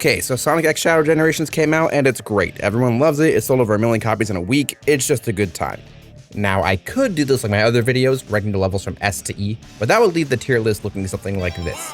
Okay, so Sonic X Shadow Generations came out and it's great. Everyone loves it. It sold over 1 million copies in a week. It's just a good time. Now, I could do this like my other videos, ranking the levels from S to E, but that would leave the tier list looking something like this.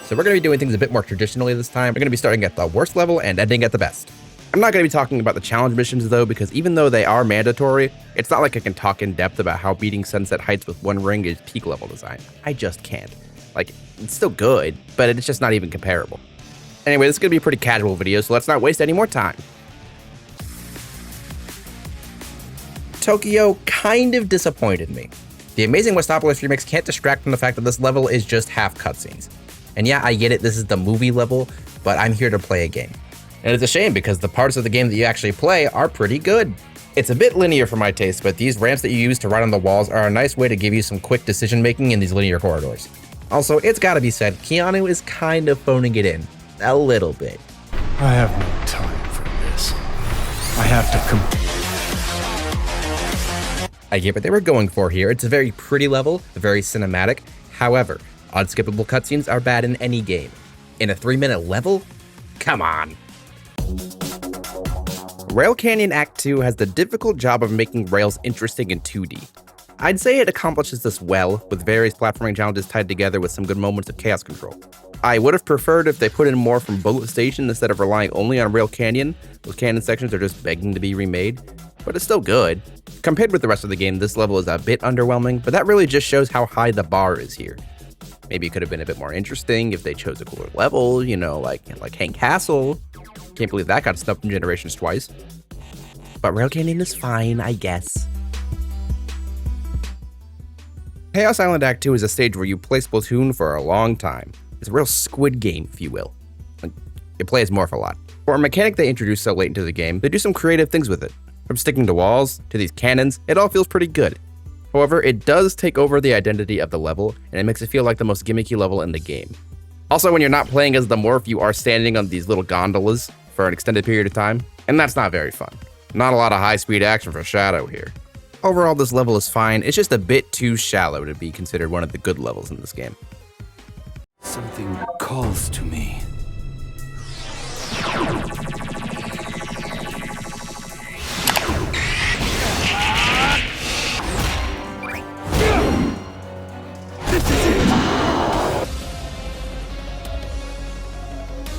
So we're going to be doing things a bit more traditionally this time. We're going to be starting at the worst level and ending at the best. I'm not going to be talking about the challenge missions though, because even though they are mandatory, it's not like I can talk in depth about how beating Sunset Heights with one ring is peak level design. I just can't. Like, it's still good, but it's just not even comparable. Anyway, this is going to be a pretty casual video, so let's not waste any more time. Tokyo kind of disappointed me. The Amazing Westopolis remix can't distract from the fact that this level is just half cutscenes. And yeah, I get it, this is the movie level, but I'm here to play a game. And it's a shame because the parts of the game that you actually play are pretty good. It's a bit linear for my taste, but these ramps that you use to ride on the walls are a nice way to give you some quick decision making in these linear corridors. Also, it's gotta be said, Keanu is kind of phoning it in. A little bit. I have no time for this. I have to I get what they were going for here. It's a very pretty level, very cinematic. However, unskippable cutscenes are bad in any game. In a 3-minute level? Come on. Rail Canyon Act 2 has the difficult job of making rails interesting in 2D. I'd say it accomplishes this well, with various platforming challenges tied together with some good moments of chaos control. I would have preferred if they put in more from Bullet Station instead of relying only on Rail Canyon. Those canyon sections are just begging to be remade, but it's still good. Compared with the rest of the game, this level is a bit underwhelming, but that really just shows how high the bar is here. Maybe it could have been a bit more interesting if they chose a cooler level, you know, like Hank Castle. Can't believe that got snubbed from Generations twice. But Rail Canyon is fine, I guess. Chaos Island Act 2 is a stage where you play Splatoon for a long time. It's a real Squid Game, if you will. It plays Morph a lot. For a mechanic they introduced so late into the game, they do some creative things with it. From sticking to walls, to these cannons, it all feels pretty good. However, it does take over the identity of the level, and it makes it feel like the most gimmicky level in the game. Also, when you're not playing as the Morph, you are standing on these little gondolas for an extended period of time, and that's not very fun. Not a lot of high-speed action for Shadow here. Overall, this level is fine, it's just a bit too shallow to be considered one of the good levels in this game. Something calls to me.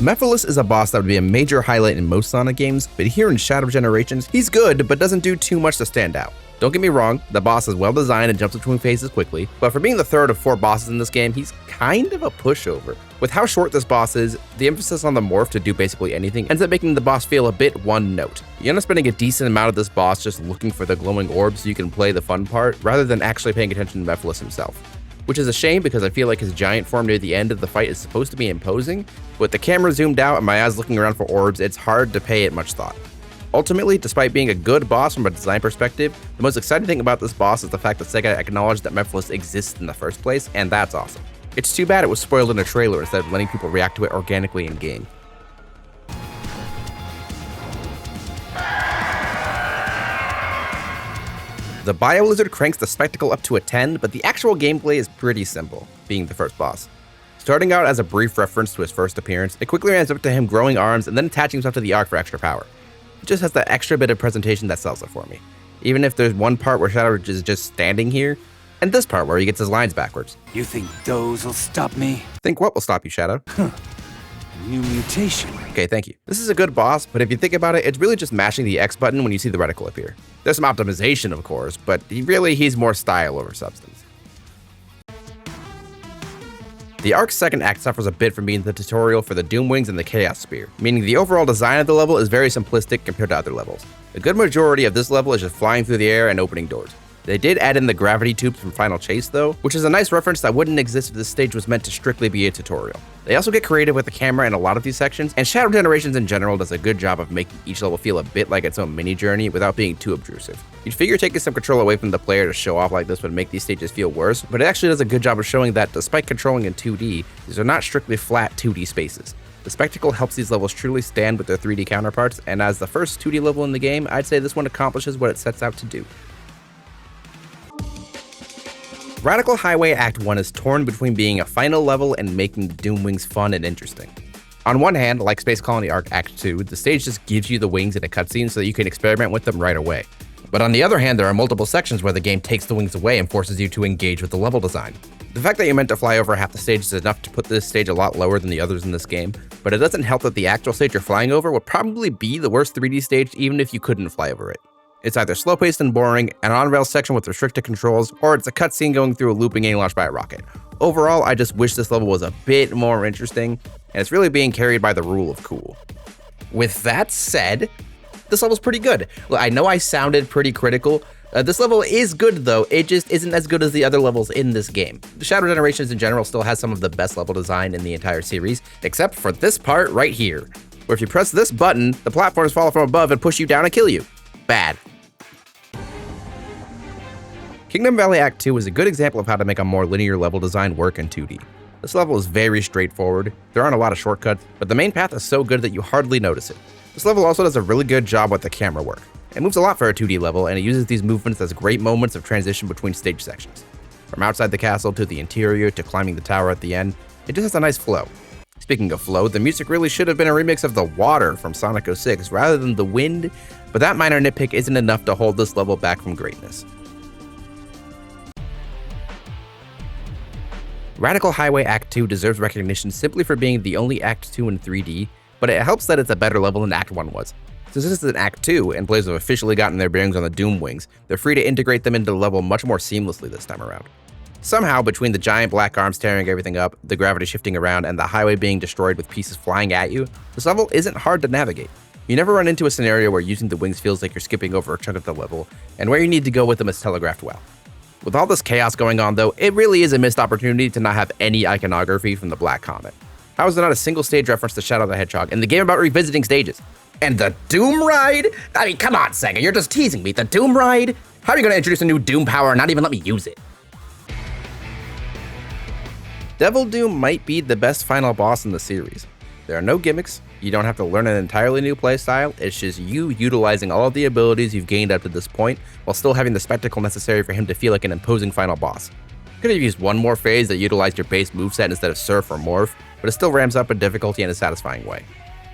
Mephiles is a boss that would be a major highlight in most Sonic games, but here in Shadow Generations, he's good, but doesn't do too much to stand out. Don't get me wrong, the boss is well designed and jumps between phases quickly, but for being the third of 4 bosses in this game, he's kind of a pushover. With how short this boss is, the emphasis on the morph to do basically anything ends up making the boss feel a bit one note. You end up spending a decent amount of this boss just looking for the glowing orb so you can play the fun part, rather than actually paying attention to Mephiles himself. Which is a shame because I feel like his giant form near the end of the fight is supposed to be imposing, but with the camera zoomed out and my eyes looking around for orbs, it's hard to pay it much thought. Ultimately, despite being a good boss from a design perspective, the most exciting thing about this boss is the fact that Sega acknowledged that Mephiles exists in the first place, and that's awesome. It's too bad it was spoiled in a trailer instead of letting people react to it organically in game. The Biolizard cranks the spectacle up to a 10, but the actual gameplay is pretty simple, being the first boss. Starting out as a brief reference to his first appearance, it quickly ends up to him growing arms and then attaching himself to the Ark for extra power. It just has that extra bit of presentation that sells it for me. Even if there's one part where Shadow is just standing here, and this part where he gets his lines backwards. You think those will stop me? Think what will stop you, Shadow? New mutation. Okay, thank you. This is a good boss, but if you think about it, it's really just mashing the X button when you see the reticle appear. There's some optimization, of course, but he's more style over substance. The Ark's second act suffers a bit from being the tutorial for the Doom Wings and the Chaos Spear, meaning the overall design of the level is very simplistic compared to other levels. A good majority of this level is just flying through the air and opening doors. They did add in the gravity tubes from Final Chase though, which is a nice reference that wouldn't exist if this stage was meant to strictly be a tutorial. They also get creative with the camera in a lot of these sections, and Shadow Generations in general does a good job of making each level feel a bit like its own mini journey without being too obtrusive. You'd figure taking some control away from the player to show off like this would make these stages feel worse, but it actually does a good job of showing that despite controlling in 2D, these are not strictly flat 2D spaces. The spectacle helps these levels truly stand with their 3D counterparts, and as the first 2D level in the game, I'd say this one accomplishes what it sets out to do. Radical Highway Act 1 is torn between being a final level and making the Doom Wings fun and interesting. On one hand, like Space Colony Ark Act 2, the stage just gives you the wings in a cutscene so that you can experiment with them right away. But on the other hand, there are multiple sections where the game takes the wings away and forces you to engage with the level design. The fact that you're meant to fly over half the stage is enough to put this stage a lot lower than the others in this game, but it doesn't help that the actual stage you're flying over would probably be the worst 3D stage even if you couldn't fly over it. It's either slow-paced and boring, an on-rails section with restricted controls, or it's a cutscene going through a looping getting launched by a rocket. Overall, I just wish this level was a bit more interesting, and it's really being carried by the rule of cool. With that said, this level's pretty good. Well, I know I sounded pretty critical. This level is good though, it just isn't as good as the other levels in this game. The Shadow Generations in general still has some of the best level design in the entire series, except for this part right here, where if you press this button, the platforms fall from above and push you down and kill you. Bad. Kingdom Valley Act 2 is a good example of how to make a more linear level design work in 2D. This level is very straightforward, there aren't a lot of shortcuts, but the main path is so good that you hardly notice it. This level also does a really good job with the camera work. It moves a lot for a 2D level, and it uses these movements as great moments of transition between stage sections. From outside the castle to the interior to climbing the tower at the end, it just has a nice flow. Speaking of flow, the music really should have been a remix of the water from Sonic 06 rather than the wind, but that minor nitpick isn't enough to hold this level back from greatness. Radical Highway Act 2 deserves recognition simply for being the only Act 2 in 3D, but it helps that it's a better level than Act 1 was. Since this is an Act 2, and players have officially gotten their bearings on the Doom Wings, they're free to integrate them into the level much more seamlessly this time around. Somehow, between the giant black arms tearing everything up, the gravity shifting around, and the highway being destroyed with pieces flying at you, this level isn't hard to navigate. You never run into a scenario where using the wings feels like you're skipping over a chunk of the level, and where you need to go with them is telegraphed well. With all this chaos going on though, it really is a missed opportunity to not have any iconography from the Black Comet. How is there not a single stage reference to Shadow the Hedgehog in the game about revisiting stages? And the Doom Ride? I mean, come on, Sega, you're just teasing me. The Doom Ride? How are you going to introduce a new Doom power and not even let me use it? Devil Doom might be the best final boss in the series. There are no gimmicks, you don't have to learn an entirely new playstyle, it's just you utilizing all of the abilities you've gained up to this point, while still having the spectacle necessary for him to feel like an imposing final boss. You could have used one more phase that utilized your base moveset instead of Surf or Morph, but it still ramps up in difficulty in a satisfying way.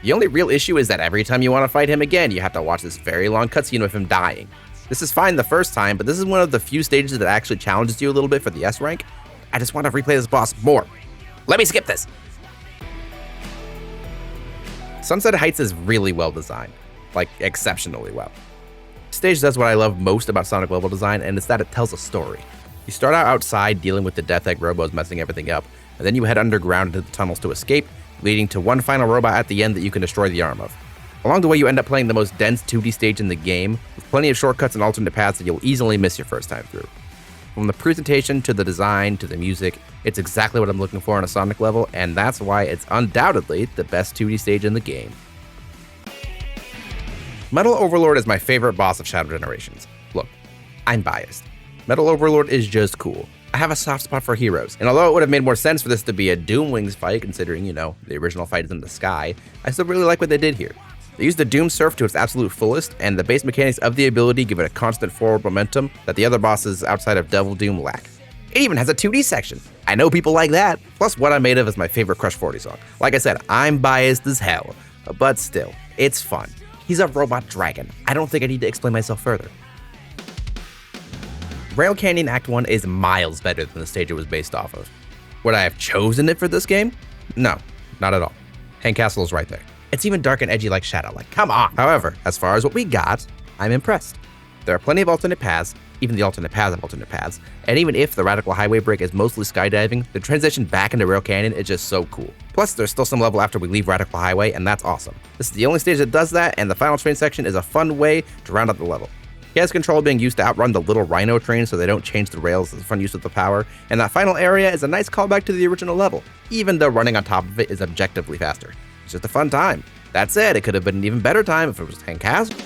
The only real issue is that every time you want to fight him again, you have to watch this very long cutscene of him dying. This is fine the first time, but this is one of the few stages that actually challenges you a little bit for the S rank. I just want to replay this boss more. Let me skip this! Sunset Heights is really well designed, like exceptionally well. This stage does what I love most about Sonic level design, and it's that it tells a story. You start out outside dealing with the Death Egg robos messing everything up, and then you head underground into the tunnels to escape, leading to one final robot at the end that you can destroy the arm of. Along the way, you end up playing the most dense 2D stage in the game, with plenty of shortcuts and alternate paths that you'll easily miss your first time through. From the presentation to the design to the music, it's exactly what I'm looking for in a Sonic level, and that's why it's undoubtedly the best 2D stage in the game. Metal Overlord is my favorite boss of Shadow Generations. Look, I'm biased. Metal Overlord is just cool. I have a soft spot for heroes, and although it would have made more sense for this to be a Doom Wings fight, considering, the original fight is in the sky, I still really like what they did here. They used the Doom Surf to its absolute fullest, and the base mechanics of the ability give it a constant forward momentum that the other bosses outside of Devil Doom lack. It even has a 2D section. I know people like that. Plus, What I'm Made Of is my favorite Crush 40 song. Like I said, I'm biased as hell, but still, it's fun. He's a robot dragon. I don't think I need to explain myself further. Rail Canyon Act 1 is miles better than the stage it was based off of. Would I have chosen it for this game? No, not at all. Hang Castle is right there. It's even dark and edgy like Shadow, like come on! However, as far as what we got, I'm impressed. There are plenty of alternate paths, even the alternate paths of alternate paths, and even if the Radical Highway break is mostly skydiving, the transition back into Rail Canyon is just so cool. Plus, there's still some level after we leave Radical Highway, and that's awesome. This is the only stage that does that, and the final train section is a fun way to round out the level. Gas control being used to outrun the little Rhino train so they don't change the rails is a fun use of the power, and that final area is a nice callback to the original level, even though running on top of it is objectively faster. It's just a fun time. That said, it could have been an even better time if it was Hang Castle.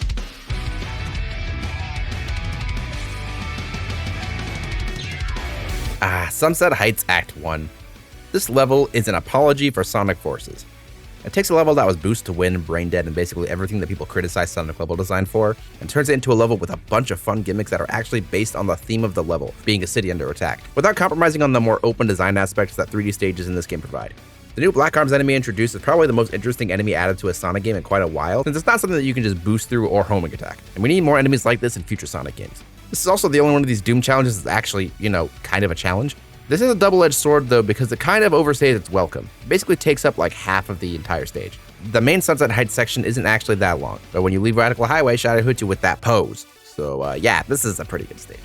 Sunset Heights Act 1. This level is an apology for Sonic Forces. It takes a level that was Boost to Win, Brain Dead, and basically everything that people criticize Sonic level design for, and turns it into a level with a bunch of fun gimmicks that are actually based on the theme of the level, being a city under attack, without compromising on the more open design aspects that 3D stages in this game provide. The new Black Arms enemy introduced is probably the most interesting enemy added to a Sonic game in quite a while, since it's not something that you can just boost through or homing attack, and we need more enemies like this in future Sonic games. This is also the only one of these Doom challenges that's actually, kind of a challenge. This is a double-edged sword though, because it kind of overstays its welcome. It basically takes up like half of the entire stage. The main Sunset Heights section isn't actually that long, but when you leave Radical Highway, Shadow hits you with that pose. So yeah, this is a pretty good stage.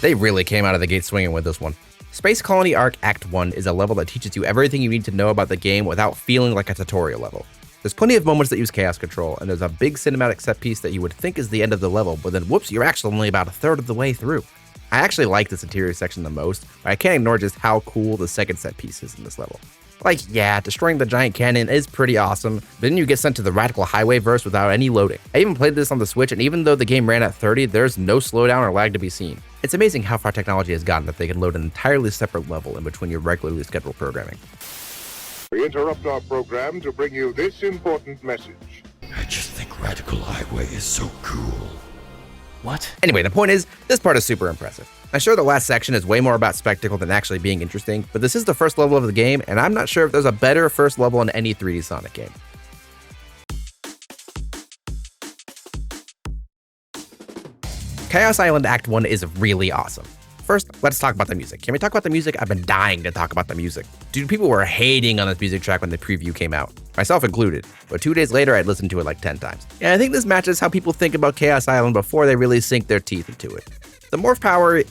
They really came out of the gate swinging with this one. Space Colony Ark Act 1 is a level that teaches you everything you need to know about the game without feeling like a tutorial level. There's plenty of moments that use chaos control, and there's a big cinematic set piece that you would think is the end of the level, but then whoops, you're actually only about a third of the way through. I actually like this interior section the most, but I can't ignore just how cool the second set piece is in this level. Like, yeah, destroying the giant cannon is pretty awesome, but then you get sent to the Radical Highway verse without any loading. I even played this on the Switch, and even though the game ran at 30, there's no slowdown or lag to be seen. It's amazing how far technology has gotten that they can load an entirely separate level in between your regularly scheduled programming. We interrupt our program to bring you this important message. I just think Radical Highway is so cool. What? Anyway, the point is, this part is super impressive. I'm sure the last section is way more about spectacle than actually being interesting, but this is the first level of the game, and I'm not sure if there's a better first level in any 3D Sonic game. Chaos Island Act 1 is really awesome. First, let's talk about the music. Can we talk about the music? I've been dying to talk about the music. Dude, people were hating on this music track when the preview came out, myself included, but 2 days later I'd listened to it like 10 times. And I think this matches how people think about Chaos Island before they really sink their teeth into it. The morph power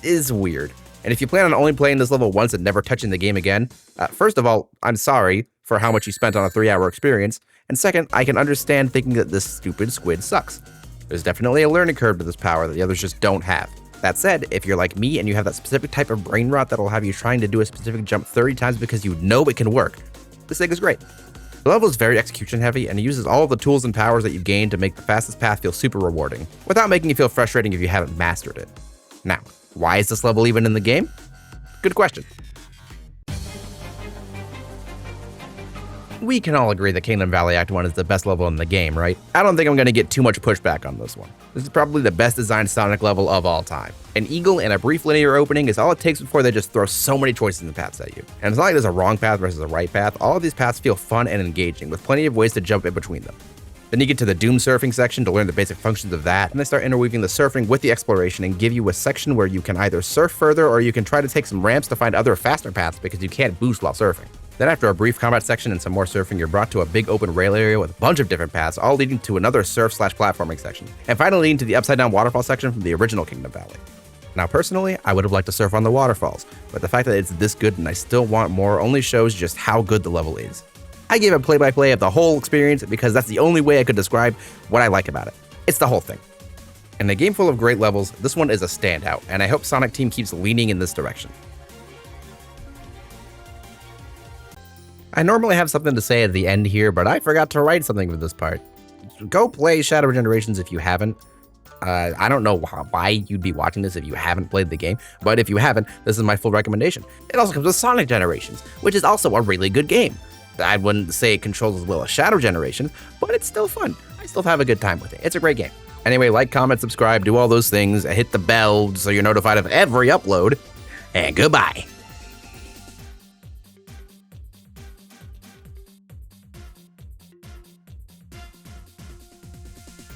is weird, and if you plan on only playing this level once and never touching the game again, first of all, I'm sorry for how much you spent on a 3-hour experience, and second, I can understand thinking that this stupid squid sucks. There's definitely a learning curve to this power that the others just don't have. That said, if you're like me and you have that specific type of brain rot that'll have you trying to do a specific jump 30 times because you know it can work, this thing is great. The level is very execution heavy, and it uses all of the tools and powers that you've gained to make the fastest path feel super rewarding, without making you feel frustrating if you haven't mastered it. Now, why is this level even in the game? Good question. We can all agree that Kingdom Valley Act 1 is the best level in the game, right? I don't think I'm going to get too much pushback on this one. This is probably the best designed Sonic level of all time. An eagle and a brief linear opening is all it takes before they just throw so many choices in the paths at you. And it's not like there's a wrong path versus a right path. All of these paths feel fun and engaging, with plenty of ways to jump in between them. Then you get to the Doom surfing section to learn the basic functions of that, and they start interweaving the surfing with the exploration and give you a section where you can either surf further or you can try to take some ramps to find other faster paths because you can't boost while surfing. Then after a brief combat section and some more surfing, you're brought to a big open rail area with a bunch of different paths, all leading to another surf/platforming section, and finally leading to the upside down waterfall section from the original Kingdom Valley. Now personally, I would have liked to surf on the waterfalls, but the fact that it's this good and I still want more only shows just how good the level is. I gave a play-by-play of the whole experience because that's the only way I could describe what I like about it. It's the whole thing. In a game full of great levels, this one is a standout, and I hope Sonic Team keeps leaning in this direction. I normally have something to say at the end here, but I forgot to write something for this part. Go play Shadow Generations if you haven't. I don't know why you'd be watching this if you haven't played the game, but if you haven't, this is my full recommendation. It also comes with Sonic Generations, which is also a really good game. I wouldn't say it controls as well as Shadow Generations, but it's still fun. I still have a good time with it. It's a great game. Anyway, like, comment, subscribe, do all those things, hit the bell so you're notified of every upload, and goodbye.